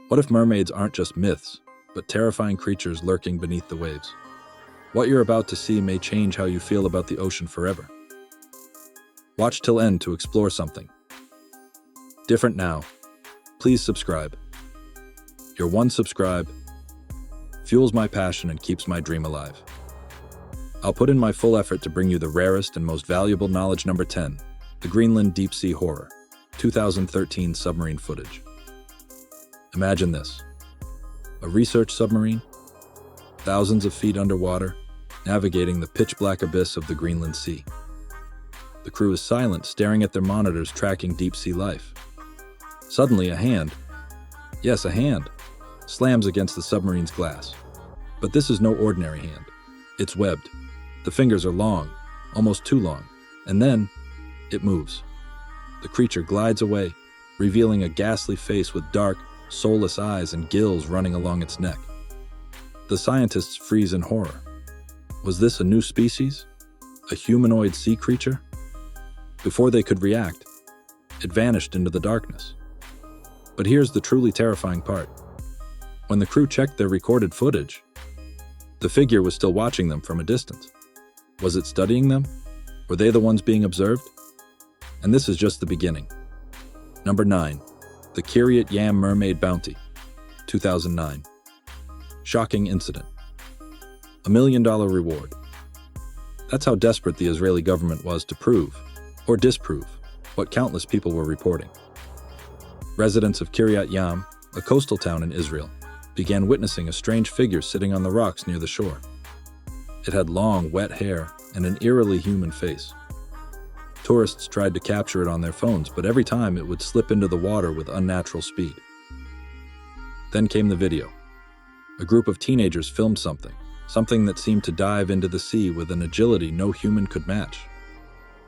What if mermaids aren't just myths, but terrifying creatures lurking beneath the waves? What you're about to see may change how you feel about the ocean forever. Watch till end to explore something different now. Please subscribe. Your one subscribe fuels my passion and keeps my dream alive. I'll put in my full effort to bring you the rarest and most valuable knowledge. Number 10, the Greenland Deep Sea Horror, 2013 submarine footage. Imagine this. A research submarine, thousands of feet underwater, navigating the pitch-black abyss of the Greenland Sea. The crew is silent, staring at their monitors, tracking deep-sea life. Suddenly, a hand, yes, a hand, slams against the submarine's glass. But this is no ordinary hand. It's webbed. The fingers are long, almost too long, and then it moves. The creature glides away, revealing a ghastly face with dark, soulless eyes and gills running along its neck. The scientists freeze in horror. Was this a new species? A humanoid sea creature? Before they could react, it vanished into the darkness. But here's the truly terrifying part. When the crew checked their recorded footage, the figure was still watching them from a distance. Was it studying them? Were they the ones being observed? And this is just the beginning. Number 9. The Kirat Yam Mermaid Bounty, 2009. Shocking incident. $1 million reward. That's how desperate the Israeli government was to prove, or disprove, what countless people were reporting. Residents of Kirat Yam, a coastal town in Israel, began witnessing a strange figure sitting on the rocks near the shore. It had long, wet hair and an eerily human face. Tourists tried to capture it on their phones, but every time it would slip into the water with unnatural speed. Then came the video. A group of teenagers filmed something that seemed to dive into the sea with an agility no human could match.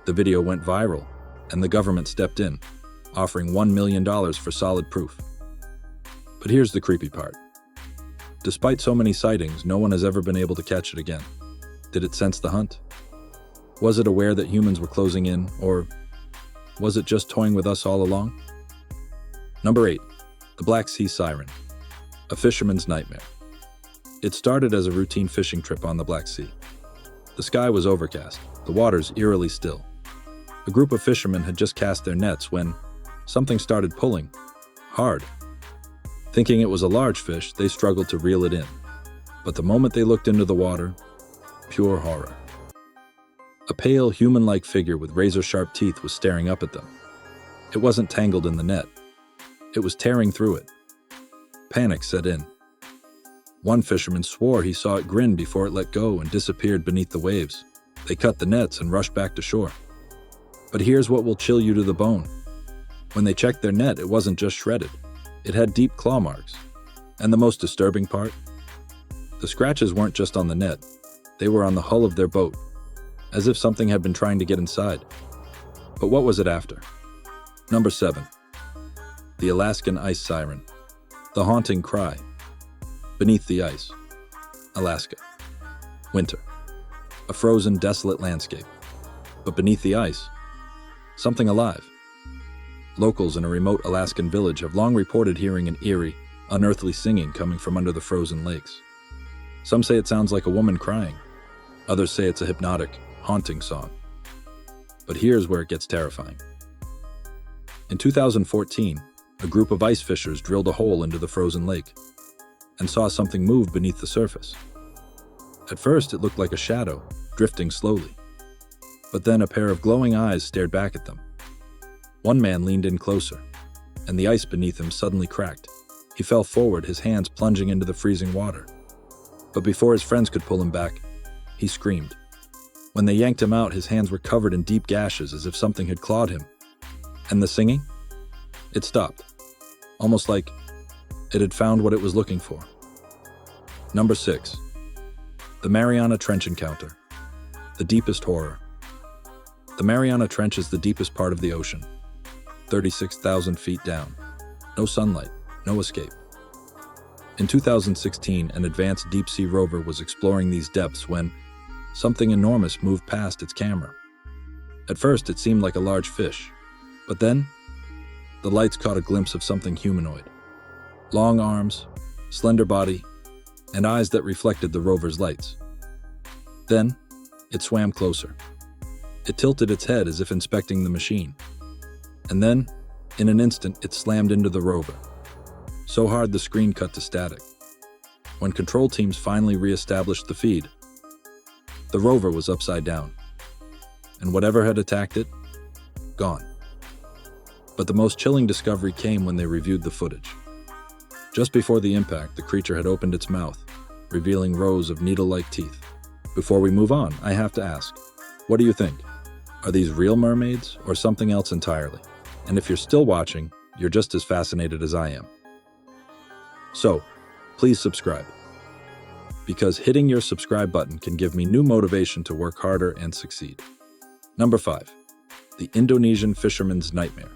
The video went viral, and the government stepped in, offering $1 million for solid proof. But here's the creepy part. Despite so many sightings, no one has ever been able to catch it again. Did it sense the hunt? Was it aware that humans were closing in, or was it just toying with us all along? Number 8, the Black Sea Siren, a fisherman's nightmare. It started as a routine fishing trip on the Black Sea. The sky was overcast, the waters eerily still. A group of fishermen had just cast their nets when something started pulling, hard. Thinking it was a large fish, they struggled to reel it in. But the moment they looked into the water, pure horror. A pale, human-like figure with razor-sharp teeth was staring up at them. It wasn't tangled in the net. It was tearing through it. Panic set in. One fisherman swore he saw it grin before it let go and disappeared beneath the waves. They cut the nets and rushed back to shore. But here's what will chill you to the bone. When they checked their net, it wasn't just shredded. It had deep claw marks. And the most disturbing part? The scratches weren't just on the net. They were on the hull of their boat, as if something had been trying to get inside. But what was it after? Number 7. The Alaskan ice siren. The haunting cry. Beneath the ice. Alaska. Winter. A frozen, desolate landscape. But beneath the ice, something alive. Locals in a remote Alaskan village have long reported hearing an eerie, unearthly singing coming from under the frozen lakes. Some say it sounds like a woman crying. Others say it's a hypnotic, haunting song. But here's where it gets terrifying. In 2014, a group of ice fishers drilled a hole into the frozen lake and saw something move beneath the surface. At first, it looked like a shadow, drifting slowly. But then a pair of glowing eyes stared back at them. One man leaned in closer, and the ice beneath him suddenly cracked. He fell forward, his hands plunging into the freezing water. But before his friends could pull him back, he screamed. When they yanked him out, his hands were covered in deep gashes as if something had clawed him. And the singing? It stopped, almost like it had found what it was looking for. Number 6. The Mariana Trench Encounter. The deepest horror. The Mariana Trench is the deepest part of the ocean. 36,000 feet down. No sunlight, no escape. In 2016, an advanced deep-sea rover was exploring these depths when something enormous moved past its camera. At first, it seemed like a large fish, but then the lights caught a glimpse of something humanoid. long arms, slender body, and eyes that reflected the rover's lights. Then, it swam closer. It tilted its head as if inspecting the machine. And then, in an instant, it slammed into the rover. So hard the screen cut to static. When control teams finally re-established the feed, the rover was upside down. And whatever had attacked it, gone. But the most chilling discovery came when they reviewed the footage. Just before the impact, the creature had opened its mouth, revealing rows of needle-like teeth. Before we move on, I have to ask, what do you think? Are these real mermaids or something else entirely? And if you're still watching, you're just as fascinated as I am. So, please subscribe. Because hitting your subscribe button can give me new motivation to work harder and succeed. Number 5. The Indonesian fisherman's nightmare.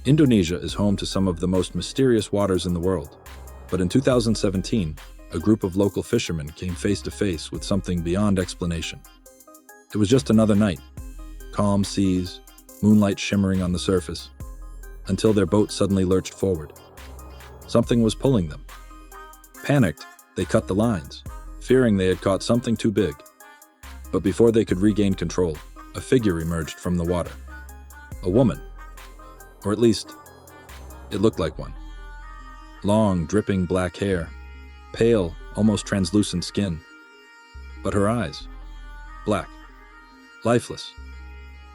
Indonesia is home to some of the most mysterious waters in the world. But in 2017, a group of local fishermen came face to face with something beyond explanation. It was just another night. Calm seas, moonlight shimmering on the surface, until their boat suddenly lurched forward. Something was pulling them. Panicked, they cut the lines, fearing they had caught something too big. But before they could regain control, a figure emerged from the water. A woman. Or at least, it looked like one. Long, dripping black hair, pale, almost translucent skin. But her eyes, black, lifeless,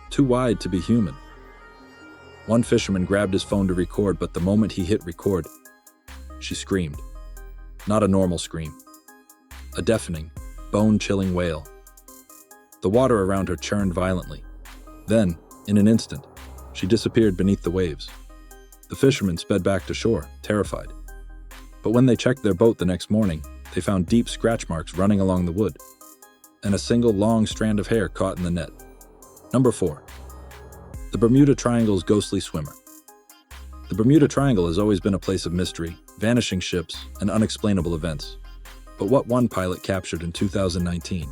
too wide to be human. One fisherman grabbed his phone to record, but the moment he hit record, she screamed. Not a normal scream. A deafening, bone-chilling wail. The water around her churned violently. Then, in an instant, she disappeared beneath the waves. The fishermen sped back to shore, terrified. But when they checked their boat the next morning, they found deep scratch marks running along the wood, and a single long strand of hair caught in the net. Number 4. The Bermuda Triangle's ghostly swimmer. The Bermuda Triangle has always been a place of mystery, vanishing ships, and unexplainable events. But what one pilot captured in 2019,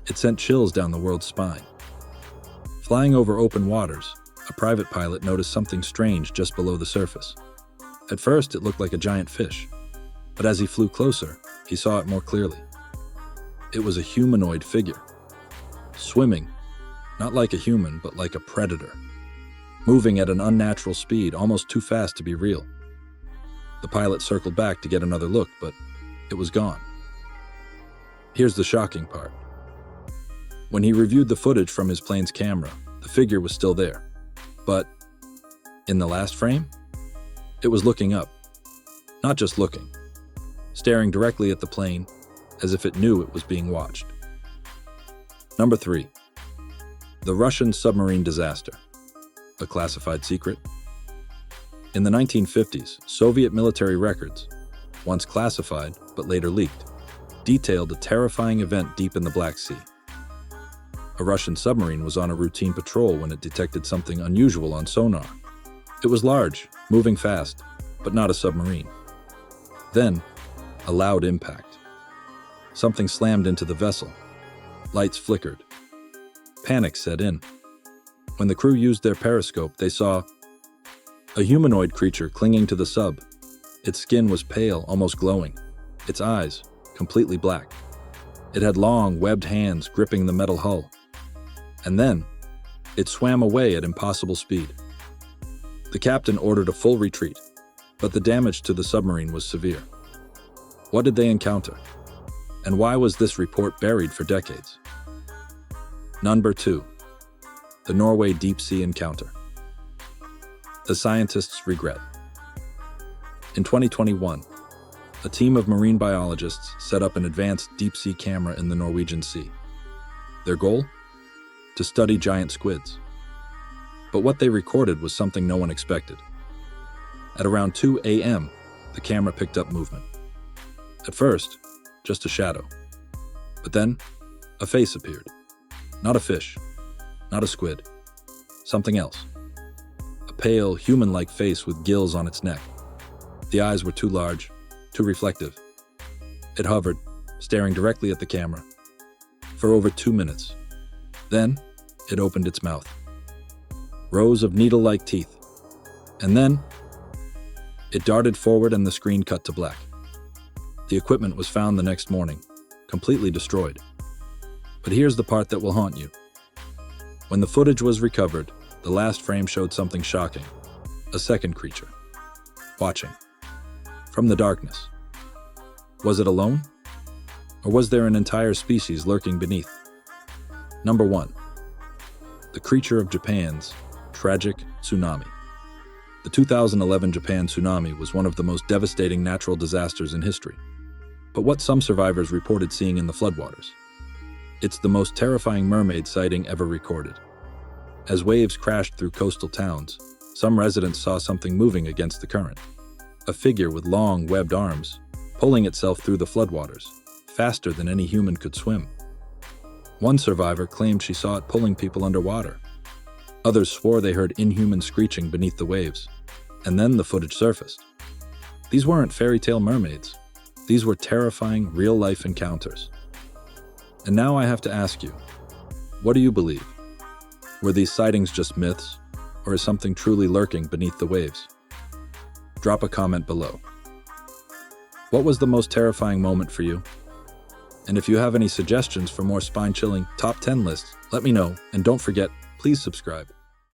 it sent chills down the world's spine. Flying over open waters, a private pilot noticed something strange just below the surface. At first, it looked like a giant fish, but as he flew closer, he saw it more clearly. It was a humanoid figure, swimming, not like a human, but like a predator, moving at an unnatural speed, almost too fast to be real. The pilot circled back to get another look, but it was gone. Here's the shocking part. When he reviewed the footage from his plane's camera, the figure was still there. But in the last frame, it was looking up. Not just looking, staring directly at the plane as if it knew it was being watched. Number 3. The Russian submarine disaster. A classified secret? In the 1950s, Soviet military records, once classified but later leaked, detailed a terrifying event deep in the Black Sea. A Russian submarine was on a routine patrol when it detected something unusual on sonar. It was large, moving fast, but not a submarine. Then, a loud impact. Something slammed into the vessel. Lights flickered. Panic set in. When the crew used their periscope, they saw a humanoid creature clinging to the sub. Its skin was pale, almost glowing. Its eyes, completely black. It had long, webbed hands gripping the metal hull. And then, it swam away at impossible speed. The captain ordered a full retreat, but the damage to the submarine was severe. What did they encounter? And why was this report buried for decades? Number 2. The Norway Deep Sea Encounter. The scientists' regret. In 2021, a team of marine biologists set up an advanced deep-sea camera in the Norwegian Sea. Their goal? To study giant squids. But what they recorded was something no one expected. At around 2 a.m., the camera picked up movement. At first, just a shadow. But then, a face appeared. Not a fish, not a squid, something else. A pale, human-like face with gills on its neck. The eyes were too large, too reflective. It hovered, staring directly at the camera, for over 2 minutes. Then, it opened its mouth. Rows of needle-like teeth. And then, It darted forward and the screen cut to black. The equipment was found the next morning, completely destroyed. But here's the part that will haunt you. When the footage was recovered, the last frame showed something shocking. A second creature. Watching. From the darkness. Was it alone? Or was there an entire species lurking beneath? Number 1. The creature of Japan's tragic tsunami. The 2011 Japan tsunami was one of the most devastating natural disasters in history. But what some survivors reported seeing in the floodwaters? It's the most terrifying mermaid sighting ever recorded. As waves crashed through coastal towns, some residents saw something moving against the current. A figure with long, webbed arms, pulling itself through the floodwaters, faster than any human could swim. One survivor claimed she saw it pulling people underwater. Others swore they heard inhuman screeching beneath the waves. And then the footage surfaced. These weren't fairy tale mermaids. These were terrifying, real-life encounters. And now I have to ask you, what do you believe? Were these sightings just myths, or is something truly lurking beneath the waves? Drop a comment below. What was the most terrifying moment for you? And if you have any suggestions for more spine-chilling top 10 lists, let me know, and don't forget, please subscribe.